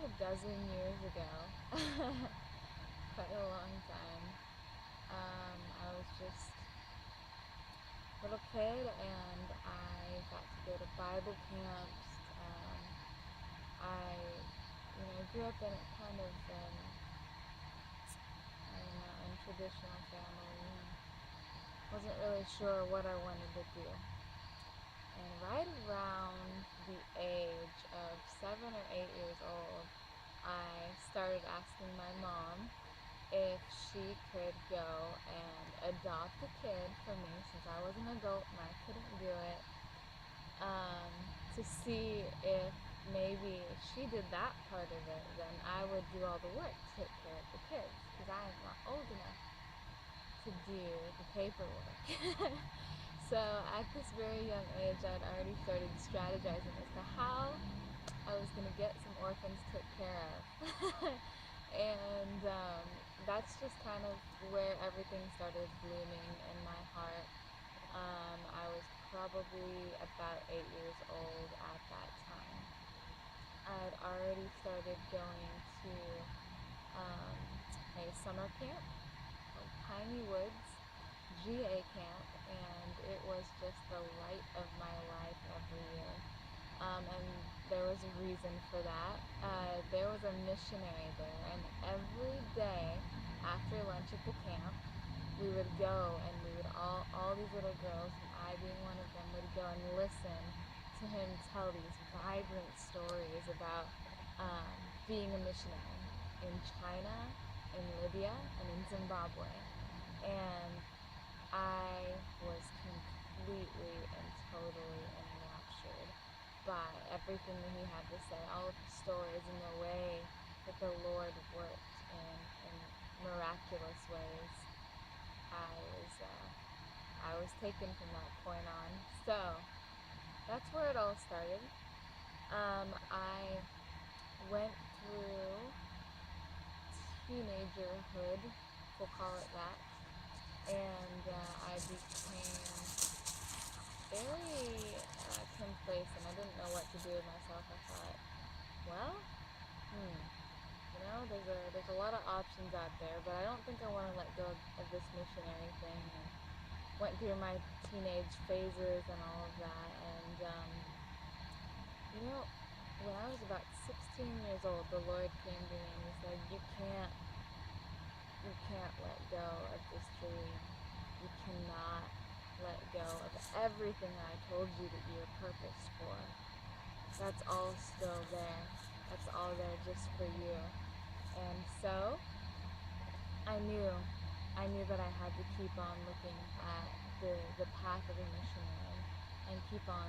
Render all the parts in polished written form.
a dozen years ago, quite a long time. I was just a little kid and I got to go to Bible camps. I, grew up in a kind of, I don't know, in traditional family and wasn't really sure what I wanted to do. And right around the age of 7 or 8 years old, I started asking my mom if she could go and adopt a kid for me since I was an adult and I couldn't do it, to see if maybe she did that part of it, then I would do all the work to take care of the kids because I am not old enough to do the paperwork. So at this very young age, I'd already started strategizing as to how I was going to get some orphans took care of. And that's just kind of where everything started blooming in my heart. I was probably about 8 years old at that time. I'd already started going to um, a summer camp called Piney Woods GA camp, and it was just the light of my life every year. And there was a reason for that. There was a missionary there, and every day after lunch at the camp, we would go and we would all these little girls, and I being one of them, would go and listen to him tell these vibrant stories about being a missionary in China, in Libya, and in Zimbabwe. And I was completely and totally enraptured by everything that he had to say, all of the stories and the way that the Lord worked in miraculous ways. I was taken from that point on. So that's where it all started. I went through teenagerhood, we'll call it that, and I became very complacent. I didn't know what to do with myself. I thought, well, there's a lot of options out there, but I don't think I want to let go of this missionary thing. And went through my teenage phases and all of that, and when I was about 16 years old, the Lord came to me and He said, you can't let go of this dream. You cannot let go of everything I told you that you were purposed for. That's all still there. That's all there just for you. And so I knew that I had to keep on looking at the path of a missionary and keep on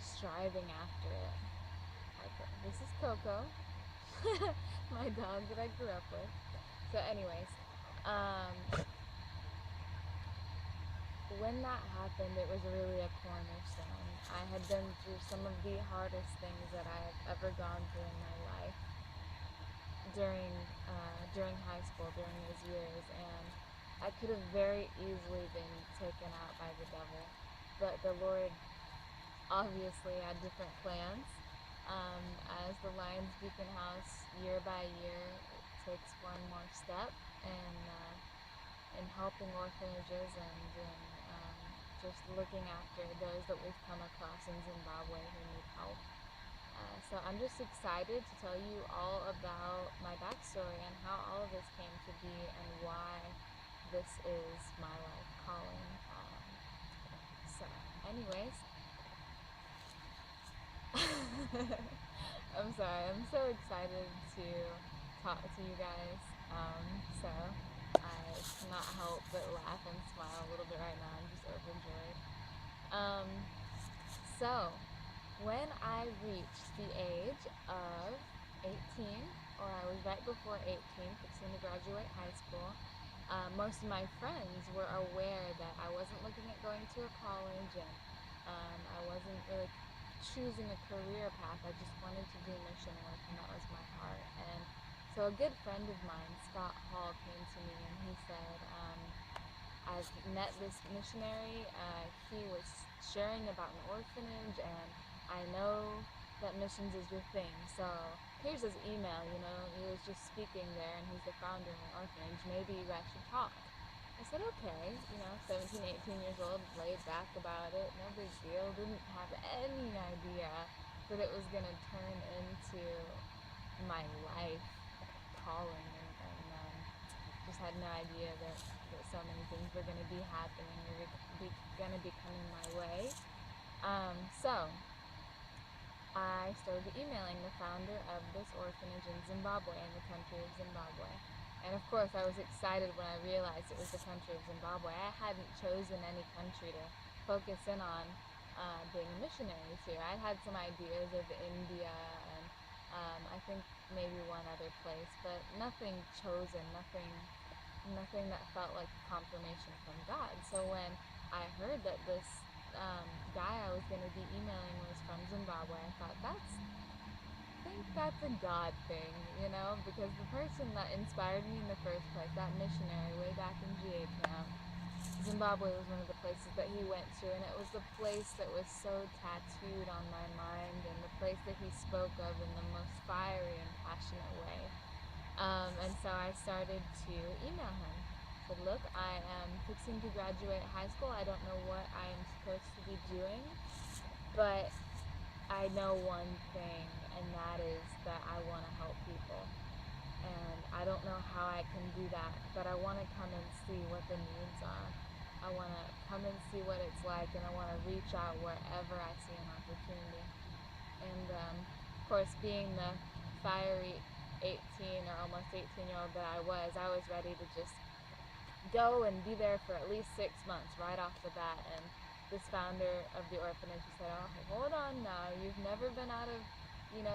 striving after it. This is Coco, my dog that I grew up with. So anyways, when that happened, it was really a cornerstone. I had been through some of the hardest things that I have ever gone through in my life during high school, during those years, and I could have very easily been taken out by the devil, but the Lord obviously had different plans. As the Lions Beacon House, year by year, takes one more step in helping orphanages and in just looking after those that we've come across in Zimbabwe who need help. So I'm just excited to tell you all about my backstory and how all of this came to be and why this is my life calling. So anyways, I'm sorry, I'm so excited to talk to you guys. So I cannot help but laugh and smile a little bit right now. I'm just overjoyed. So when I reached the age of 18, or I was right before 18, fixing to graduate high school, most of my friends were aware that I wasn't looking at going to a college, and I wasn't really choosing a career path. I just wanted to do mission work, and that was my heart. And so a good friend of mine, Scott Hall, came to me and he said, I've met this missionary. He was sharing about an orphanage, and I know that missions is your thing. So here's his email, he was just speaking there and he's the founder of an orphanage. Maybe you guys should talk. I said, okay, 17, 18 years old, laid back about it, no big deal. Didn't have any idea that it was going to turn into my life calling and just had no idea that so many things were going to be happening or going to be coming my way. So I started emailing the founder of this orphanage in Zimbabwe, in the country of Zimbabwe. And of course I was excited when I realized it was the country of Zimbabwe. I hadn't chosen any country to focus in on being a missionary to. I'd had some ideas of India and I think maybe one other place, but nothing chosen, nothing that felt like confirmation from God. So when I heard that this guy I was going to be emailing was from Zimbabwe, I thought I think that's a God thing, because the person that inspired me in the first place, that missionary way back in GA camp, Zimbabwe was one of the places that he went to, and it was the place that was so tattooed on my mind and the place that he spoke of in the most fiery and passionate way. And so I started to email him. I said, look, I am fixing to graduate high school. I don't know what I am supposed to be doing, but I know one thing, and that is that I want to help people. And I don't know how I can do that, but I want to come and see what the needs are. I want to come and see what it's like, and I want to reach out wherever I see an opportunity. And of course, being the fiery 18 or almost 18-year-old that I was ready to just go and be there for at least 6 months right off the bat. And this founder of the orphanage said, oh, hold on now, you've never been out of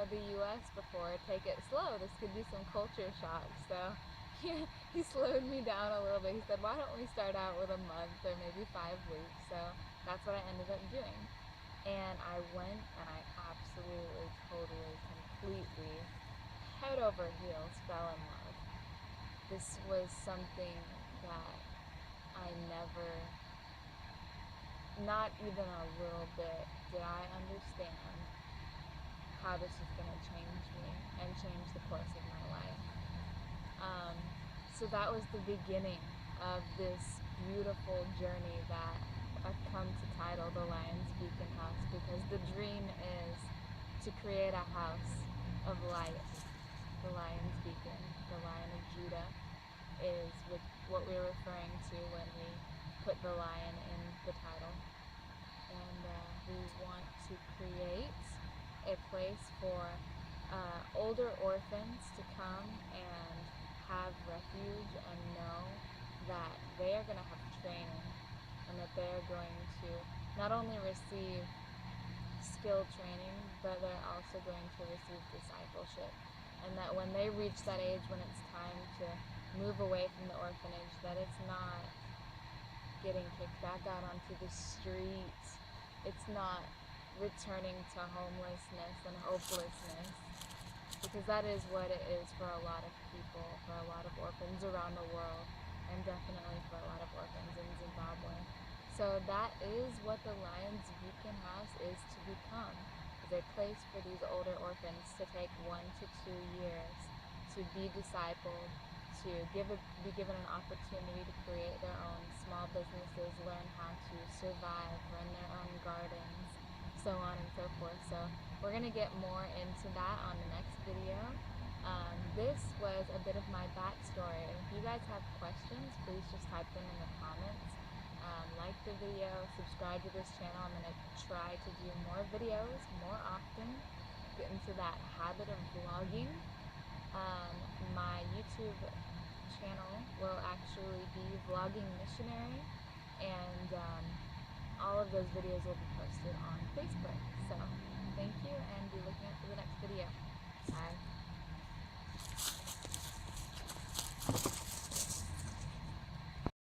the U.S. before, take it slow, this could be some culture shock. So he slowed me down a little bit. He said, why don't we start out with a month or maybe 5 weeks? So that's what I ended up doing. And I went and I absolutely, totally, completely, head over heels, fell in love. This was something that I never, not even a little bit, did I understand how this was going to change me and change the course of my life. So that was the beginning of this beautiful journey that I've come to title the Lion's Beacon House, because the dream is to create a house of light. The Lion's Beacon, the Lion of Judah, is what we're referring to when we put the lion in the title. And we want to create a place for older orphans to come and have refuge and know that they are going to have training and that they are going to not only receive skill training, but they're also going to receive discipleship. And that when they reach that age when it's time to move away from the orphanage, that it's not getting kicked back out onto the streets. It's not returning to homelessness and hopelessness, because that is what it is for a lot of people, for a lot of orphans around the world, and definitely for a lot of orphans in Zimbabwe. So that is what the Lion's Beacon House is to become, is a place for these older orphans to take 1 to 2 years to be discipled, to be given an opportunity to create their own small businesses, learn how to survive, run their own gardens, so on and so forth. So we're going to get more into that on the next video. This was a bit of my backstory, and if you guys have questions, please just type them in the comments. Like the video, subscribe to this channel. I'm going to try to do more videos more often, get into that habit of vlogging. My YouTube channel will actually be Vlogging Missionary, and all of those videos will be posted on Facebook. So thank you, and be looking out for the next video. Bye.